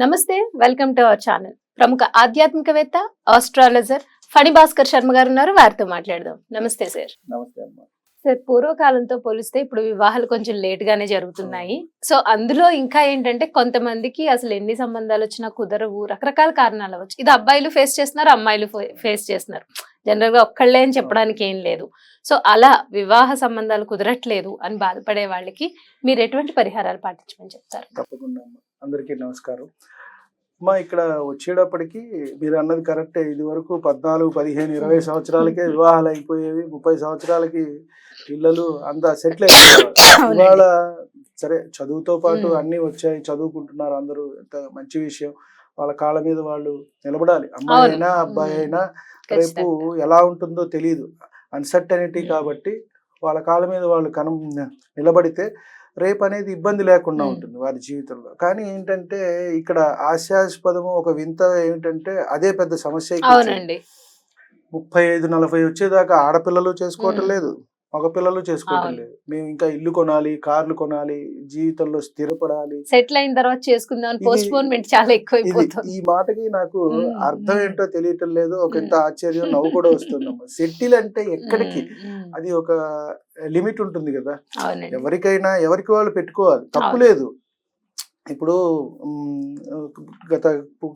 నమస్తే, welcome to our channel. ప్రముఖ ఆధ్యాత్మికవేత్త, ఆస్ట్రాలజర్ ఫణి భాస్కర్ శర్మ గారు ఉన్నారు. వారితో మాట్లాడదాం. నమస్తే సార్. నమస్తే అమ్మా. సార్, పూర్వకాలంతో పోలిస్తే ఇప్పుడు వివాహాలు కొంచెం లేట్ గానే జరుగుతున్నాయి. సో అందులో ఇంకా ఏంటంటే కొంతమందికి అసలు ఎన్ని సంబంధాలు వచ్చినా కుదరవు, రకరకాల కారణాలు అవ్వచ్చు. ఇది అబ్బాయిలు ఫేస్ చేస్తున్నారు, అమ్మాయిలు ఫేస్ చేస్తున్నారు. జనరల్ గా ఒక్కళ్ళే అని చెప్పడానికి ఏం లేదు. సో అలా వివాహ సంబంధాలు కుదరట్లేదు అని బాధపడే వాళ్ళకి మీరు ఎటువంటి పరిహారాలు పాటించమని చెప్తారు? తప్పకుండా అమ్మా. అందరికీ నమస్కారం అమ్మా. ఇక్కడ వచ్చేటప్పటికి మీరు అన్నది కరెక్టే. ఇది వరకు 14, 15, 20 సంవత్సరాలకే వివాహాలు అయిపోయేవి. 30 సంవత్సరాలకి పిల్లలు అంతా సెటిల్ అయిపోయేవారు. ఇవాళ సరే చదువుతో పాటు అన్ని వచ్చాయి, చదువుకుంటున్నారు అందరూ, ఎంత మంచి విషయం. వాళ్ళ కాళ్ళ మీద వాళ్ళు నిలబడాలి. అమ్మాయి అయినా అబ్బాయి అయినా రేపు ఎలా ఉంటుందో తెలియదు, అన్సర్టనిటీ. కాబట్టి వాళ్ళ కాళ్ళ మీద వాళ్ళు నిలబడితే రేపు అనేది ఇబ్బంది లేకుండా ఉంటుంది వారి జీవితంలో. కానీ ఏంటంటే ఇక్కడ ఆశాస్పదము ఒక వింత ఏమిటంటే అదే పెద్ద సమస్య. 35, 40 వచ్చేదాకా ఆడపిల్లలు చేసుకోవటం లేదు, మగపిల్లలు చేసుకోవటం లేదు. మేము ఇంకా ఇల్లు కొనాలి, కార్లు కొనాలి, జీవితంలో స్థిరపడాలి, సెటిల్ అయిన తర్వాత చేసుకుందాం, పోస్ట్పోన్మెంట్ చాలా ఎక్కువైపోతుంది. ఈ మాటకి నాకు అర్థం ఏంటో తెలియటం లేదు. ఒక ఇంత ఆశ్చర్యం, నవ్వు కూడా వస్తుందమ్మా. సెటిల్ అంటే ఎక్కడికి, అది ఒక లిమిట్ ఉంటుంది కదా. ఎవరికైనా ఎవరికి వాళ్ళు పెట్టుకోవాలి, తప్పు లేదు. ఇప్పుడు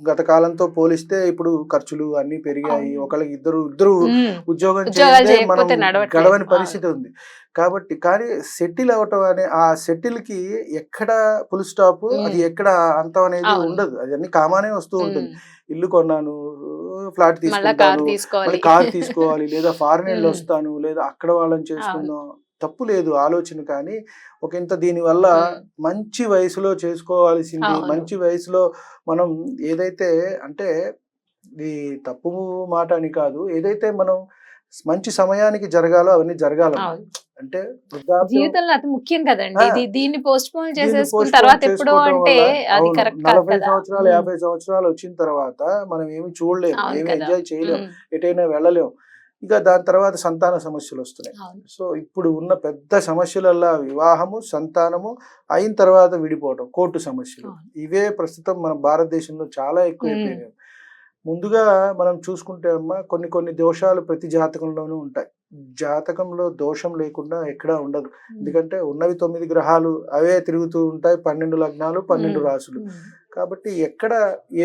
గత కాలంతో పోలిస్తే ఇప్పుడు ఖర్చులు అన్ని పెరిగాయి. ఒకళ్ళకి ఇద్దరు ఉద్యోగం చేస్తే మనం గడవని పరిస్థితి ఉంది. కాబట్టి కానీ సెటిల్ అవటం అనే ఆ సెటిల్ కి ఎక్కడ ఫుల్ స్టాప్, అది ఎక్కడ అంతం అనేది ఉండదు. అది అన్ని కామానే వస్తూ ఉంటుంది. ఇల్లు కొన్నాను, ఫ్లాట్ తీసుకుంటాను, కార్ తీసుకోవాలి, లేదా ఫారెన్ వెళ్ళి వస్తాను, లేదా అక్కడ వాళ్ళని చేసుకుందాం, తప్పు లేదు ఆలోచన. కానీ ఒక ఇంత దీనివల్ల మంచి వయసులో చేసుకోవాల్సింది, మంచి వయసులో మనం ఏదైతే అంటే ఇది తప్పు మాట అని కాదు, ఏదైతే మనం మంచి సమయానికి జరగాలో అవన్నీ జరగాలి. అంటే జీవితంలో అతి ముఖ్యం కదండి. దీన్ని పోస్ట్ పోన్ చేసేసుకున్న తర్వాత ఎప్పుడో అంటే అది కరెక్ట్ కాదు. 40 సంవత్సరాలు 50 సంవత్సరాలు వచ్చిన తర్వాత మనం ఏమి చూడలేము, ఏమి ఎంజాయ్ చేయలేము, ఎటైనా వెళ్ళలేము. ఇక దాని తర్వాత సంతాన సమస్యలు వస్తున్నాయి. సో ఇప్పుడు ఉన్న పెద్ద సమస్యలల్లా వివాహము, సంతానము, అయిన తర్వాత విడిపోవడం, కోర్టు సమస్యలు, ఇవే ప్రస్తుతం మన భారతదేశంలో చాలా ఎక్కువైపోయినాయి. ముందుగా మనం చూసుకుంటే అమ్మా కొన్ని దోషాలు ప్రతి జాతకంలోనూ ఉంటాయి. జాతకంలో దోషం లేకుండా ఎక్కడా ఉండదు. ఎందుకంటే ఉన్నవి 9 గ్రహాలు, అవే తిరుగుతూ ఉంటాయి. 12 లగ్నాలు, 12 రాసులు. కాబట్టి ఎక్కడ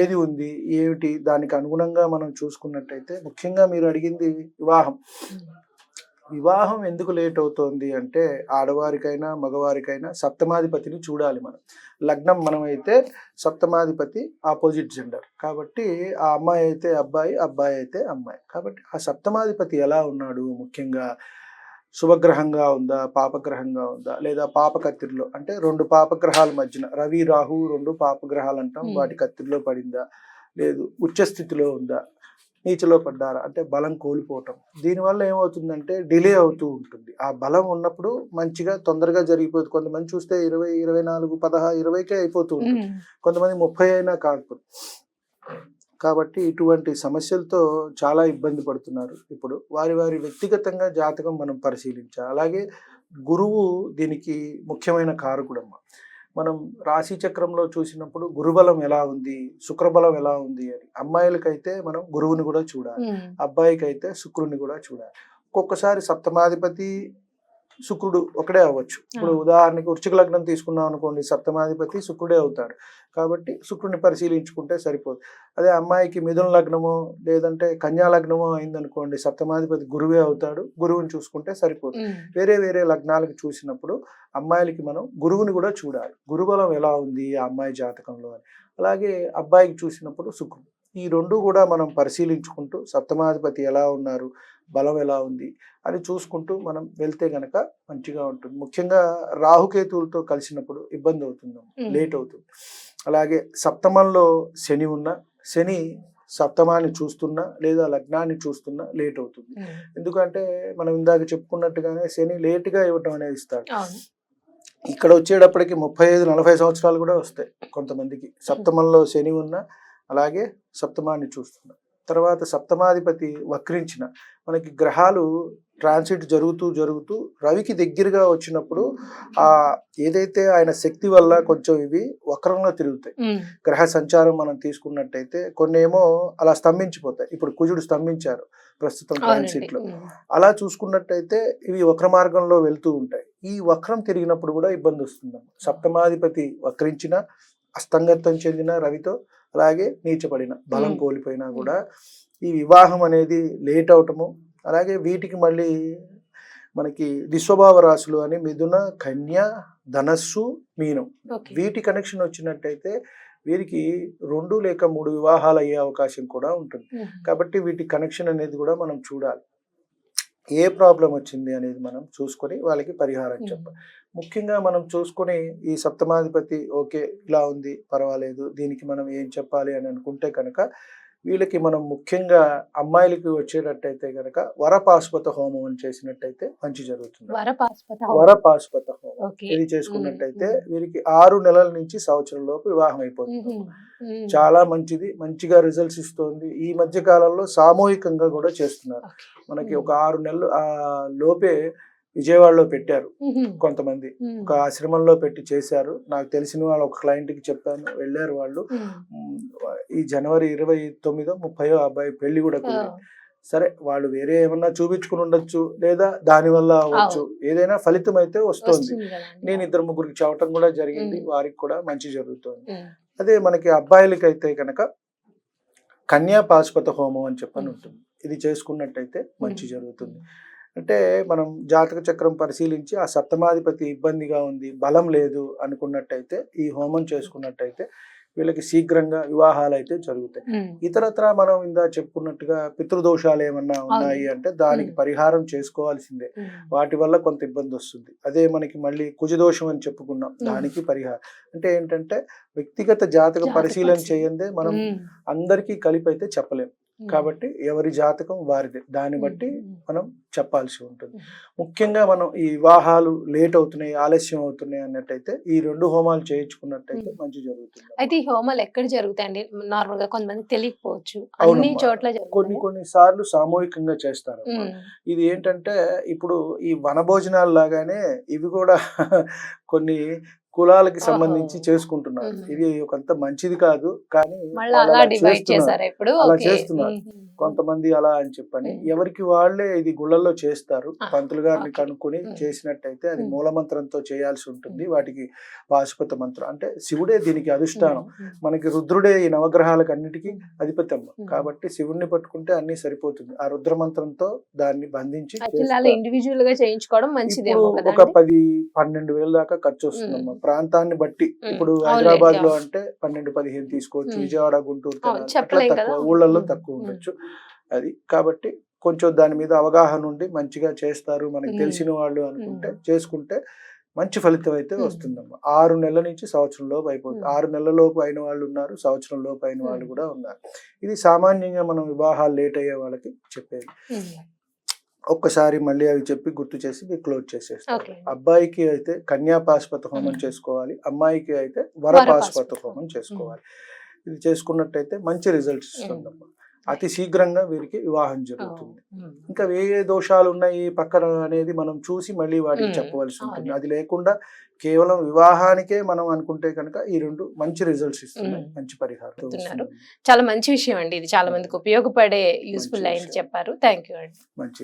ఏది ఉంది ఏమిటి దానికి అనుగుణంగా మనం చూసుకున్నట్టయితే, ముఖ్యంగా మీరు అడిగింది వివాహం ఎందుకు లేట్ అవుతోంది అంటే, ఆడవారికైనా మగవారికైనా సప్తమాధిపతిని చూడాలి మనం. లగ్నం మనం అయితే సప్తమాధిపతి ఆపోజిట్ జెండర్. కాబట్టి ఆ అమ్మాయి అయితే అబ్బాయి, అబ్బాయి అయితే అమ్మాయి. కాబట్టి ఆ సప్తమాధిపతి ఎలా ఉన్నాడు, ముఖ్యంగా శుభగ్రహంగా ఉందా, పాపగ్రహంగా ఉందా, లేదా పాపకత్తిరిలో అంటే 2 పాపగ్రహాల మధ్యన, రవి రాహు 2 పాపగ్రహాలు అంటాం, వాటి కత్తిరిలో పడిందా, లేదు ఉచ్చస్థితిలో ఉందా, నీచలో పడ్డారా అంటే బలం కోల్పోవటం. దీనివల్ల ఏమవుతుందంటే డిలే అవుతూ ఉంటుంది. ఆ బలం ఉన్నప్పుడు మంచిగా తొందరగా జరిగిపోతుంది. కొంతమంది చూస్తే 20, 24, 16, 20కే అయిపోతూ ఉంటుంది. కొంతమంది 30 అయినా కాకపోతే. కాబట్టి ఇటువంటి సమస్యలతో చాలా ఇబ్బంది పడుతున్నారు. ఇప్పుడు వారి వ్యక్తిగతంగా జాతకం మనం పరిశీలించాలి. అలాగే గురువు దీనికి ముఖ్యమైన కారకుడమ్మ. మనం రాశి చక్రంలో చూసినప్పుడు గురుబలం ఎలా ఉంది, శుక్రబలం ఎలా ఉంది అని. అమ్మాయిలకైతే మనం గురువుని కూడా చూడాలి, అబ్బాయికి అయితే శుక్రుని కూడా చూడాలి. ఒక్కొక్కసారి సప్తమాధిపతి శుక్రుడు ఒకడే అవ్వచ్చు. ఇప్పుడు ఉదాహరణకి వృశ్చిక లగ్నం తీసుకున్నాం అనుకోండి, సప్తమాధిపతి శుక్రుడే అవుతాడు. కాబట్టి శుక్రుడిని పరిశీలించుకుంటే సరిపోదు. అదే అమ్మాయికి మిథున లగ్నమో లేదంటే కన్యా లగ్నమో అయిందనుకోండి, సప్తమాధిపతి గురువే అవుతాడు, గురువుని చూసుకుంటే సరిపోదు. వేరే లగ్నాలకు చూసినప్పుడు అమ్మాయిలకి మనం గురువుని కూడా చూడాలి, గురుబలం ఎలా ఉంది ఆ అమ్మాయి జాతకంలో అని. అలాగే అబ్బాయికి చూసినప్పుడు శుక్రుడు. ఈ 2 కూడా మనం పరిశీలించుకుంటూ సప్తమాధిపతి ఎలా ఉన్నారు, బలం ఎలా ఉంది అని చూసుకుంటూ మనం వెళ్తే గనక మంచిగా ఉంటుంది. ముఖ్యంగా రాహుకేతువులతో కలిసినప్పుడు ఇబ్బంది అవుతుంది, లేట్ అవుతుంది. అలాగే సప్తమంలో శని ఉన్న, శని సప్తమాన్ని చూస్తున్నా లేదా లగ్నాన్ని చూస్తున్నా లేట్ అవుతుంది. ఎందుకంటే మనం ఇందాక చెప్పుకున్నట్టుగానే శని లేటుగా ఇవ్వటం అనేది ఇస్తాడు. ఇక్కడ వచ్చేటప్పటికి 35, 40 సంవత్సరాలు కూడా వస్తాయి కొంతమందికి, సప్తమంలో శని ఉన్న అలాగే సప్తమాన్ని చూస్తున్నా. తర్వాత సప్తమాధిపతి వక్రించిన, మనకి గ్రహాలు ట్రాన్సిట్ జరుగుతూ జరుగుతూ రవికి దగ్గరగా వచ్చినప్పుడు ఆ ఏదైతే ఆయన శక్తి వల్ల కొంచెం ఇవి వక్రంలో తిరుగుతాయి. గ్రహ సంచారం మనం తీసుకున్నట్టయితే కొన్ని ఏమో అలా స్తంభించిపోతాయి. ఇప్పుడు కుజుడు స్తంభించారు ప్రస్తుతం ట్రాన్సిట్ లో. అలా చూసుకున్నట్టయితే ఇవి వక్ర మార్గంలో వెళ్తూ ఉంటాయి. ఈ వక్రం తిరిగినప్పుడు కూడా ఇబ్బంది వస్తుంది. సప్తమాధిపతి వక్రించిన, అస్తంగతం చెందిన రవితో, అలాగే నీచపడిన, బలం కోల్పోయినా కూడా ఈ వివాహం అనేది లేట్ అవటము. అలాగే వీటికి మళ్ళీ మనకి దిస్వభావ రాశులు అని మిథున, కన్య, ధనస్సు, మీనం, వీటి కనెక్షన్ వచ్చినట్టయితే వీరికి 2 లేక 3 వివాహాలు అయ్యే అవకాశం కూడా ఉంటుంది. కాబట్టి వీటి కనెక్షన్ అనేది కూడా మనం చూడాలి. ఏ ప్రాబ్లం వచ్చింది అనేది మనం చూసుకొని వాళ్ళకి పరిహారం చెప్పాలి. ముఖ్యంగా మనం చూసుకొని ఈ సప్తమాధిపతి ఓకే ఇలా ఉంది, పర్వాలేదు, దీనికి మనం ఏం చెప్పాలి అని అనుకుంటే కనుక వీళ్ళకి మనం ముఖ్యంగా అమ్మాయిలకి వచ్చేటట్టయితే కనుక వరపాశుపత హోమం అని చేసినట్టయితే మంచి జరుగుతుంది. వరపాశుపత హోమం ఇది చేసుకున్నట్టయితే వీరికి 6 నెలల నుంచి సంవత్సరం లోపు వివాహం అయిపోతుంది. చాలా మంచిది, మంచిగా రిజల్ట్స్ ఇస్తుంది. ఈ మధ్య కాలంలో సామూహికంగా కూడా చేస్తున్నారు. మనకి ఒక 6 నెలలు ఆ లోపే విజయవాడలో పెట్టారు కొంతమంది, ఒక ఆశ్రమంలో పెట్టి చేశారు. నాకు తెలిసిన వాళ్ళు ఒక క్లయింట్ కి చెప్పాను, వెళ్ళారు వాళ్ళు. ఈ జనవరి 29, 30 అబ్బాయి పెళ్లి కూడా కుదిరింది. సరే, వాళ్ళు వేరే ఏమన్నా చూపించుకుని ఉండొచ్చు, లేదా దాని వల్ల అవ్వచ్చు, ఏదైనా ఫలితం అయితే వస్తుంది. నేను 2-3 చెప్పడం కూడా జరిగింది, వారికి కూడా మంచి జరుగుతుంది. అదే మనకి అబ్బాయిలకి అయితే కనుక కన్యా పాశుపత హోమం అని చెప్పని ఉంటుంది. ఇది చేసుకున్నట్టయితే మంచి జరుగుతుంది. అంటే మనం జాతక చక్రం పరిశీలించి ఆ సప్తమాధిపతి ఇబ్బందిగా ఉంది, బలం లేదు అనుకున్నట్టయితే ఈ హోమం చేసుకున్నట్టయితే వీళ్ళకి శీఘ్రంగా వివాహాలు అయితే జరుగుతాయి. ఇతరత్ర మనం ఇందా చెప్పుకున్నట్టుగా పితృదోషాలు ఏమన్నా ఉన్నాయి అంటే దానికి పరిహారం చేసుకోవాల్సిందే. వాటి వల్ల కొంత ఇబ్బంది వస్తుంది. అదే మనకి మళ్ళీ కుజదోషం అని చెప్పుకున్నాం, దానికి పరిహారం అంటే ఏంటంటే వ్యక్తిగత జాతక పరిశీలన చేయందే మనం అందరికీ కలిపి అయితే చెప్పలేం. కాబట్టి ఎవరి జాతకం వారిదే, దాన్ని బట్టి మనం చెప్పాల్సి ఉంటుంది. ముఖ్యంగా మనం ఈ వివాహాలు లేట్ అవుతున్నాయి, ఆలస్యం అవుతున్నాయి అన్నట్టయితే ఈ 2 హోమాలు చేయించుకున్నట్టయితే మంచి జరుగుతుంది. అయితే ఈ హోమాలు ఎక్కడ జరుగుతాయండి? నార్మల్ గా కొంతమంది తెలియకపోవచ్చు, అన్ని చోట్ల కొన్ని సార్లు సామూహికంగా చేస్తారు. ఇది ఏంటంటే ఇప్పుడు ఈ వనభోజనాలు లాగానే ఇవి కూడా కొన్ని కులాలకి సంబంధించి చేసుకుంటున్నారు. ఇది ఒకంత మంచిది కాదు, కానీ అలా చేస్తున్నారు కొంతమంది అలా అని చెప్పని. ఎవరికి వాళ్ళే ఇది గుళ్ళల్లో చేస్తారు. పంతులు గారిని కనుక్కొని చేసినట్టయితే అది మూలమంత్రంతో చేయాల్సి ఉంటుంది. వాటికి పాశుపత మంత్రం అంటే శివుడే దీనికి అధిష్టానం. మనకి రుద్రుడే ఈ నవగ్రహాలకు అన్నిటికీ అధిపత్యం. కాబట్టి శివుణ్ణి పట్టుకుంటే అన్ని సరిపోతుంది. ఆ రుద్ర మంత్రంతో దాన్ని బంధించి ఇండివిజువల్ గా చేయించుకోవడం మంచిది. ఒక 10-12 వేల దాకా ఖర్చు వస్తుందమ్మా ప్రాంతాన్ని బట్టి. ఇప్పుడు హైదరాబాద్ లో అంటే 12-15 తీసుకోవచ్చు, విజయవాడ, గుంటూరు అట్లా తక్కువ, ఊళ్ళల్లో తక్కువ ఉండొచ్చు. అది కాబట్టి కొంచెం దాని మీద అవగాహన ఉండి మంచిగా చేస్తారు మనకి తెలిసిన వాళ్ళు అనుకుంటే చేసుకుంటే మంచి ఫలితం అయితే వస్తుందమ్మా. 6 నెలల నుంచి సంవత్సరం లోపు అయిపోతుంది. 6 నెలల లోపు అయిన వాళ్ళు ఉన్నారు, సంవత్సరం లోపు అయిన వాళ్ళు కూడా ఉన్నారు. ఇది సామాన్యంగా మనం వివాహాలు లేట్ అయ్యే వాళ్ళకి చెప్పేది. ఒక్కసారి మళ్ళీ అవి చెప్పి గుర్తు చేసి మీరు క్లోజ్ చేసేస్తారు. అబ్బాయికి అయితే కన్యా పాశుపత హోమం చేసుకోవాలి, అమ్మాయికి అయితే వరపాశుపత హోమం చేసుకోవాలి. ఇది చేసుకున్నట్టయితే మంచి రిజల్ట్స్ ఇస్తుందమ్మా. అతి శీఘ్రంగా వీరికి వివాహం జరుగుతుంది. ఇంకా ఏ దోషాలు ఉన్నాయి పక్కన అనేది మనం చూసి మళ్ళీ వాటికి చెప్పవలసి ఉంటుంది. అది లేకుండా కేవలం వివాహానికే మనం అనుకుంటే కనుక ఈ 2 మంచి రిజల్ట్స్ ఇస్తున్నాయి, మంచి పరిహారం. చాలా మంచి విషయం అండి, ఇది చాలా మందికి ఉపయోగపడే యూస్ఫుల్ అయింది చెప్పారు. థ్యాంక్ యూ అండి. మంచి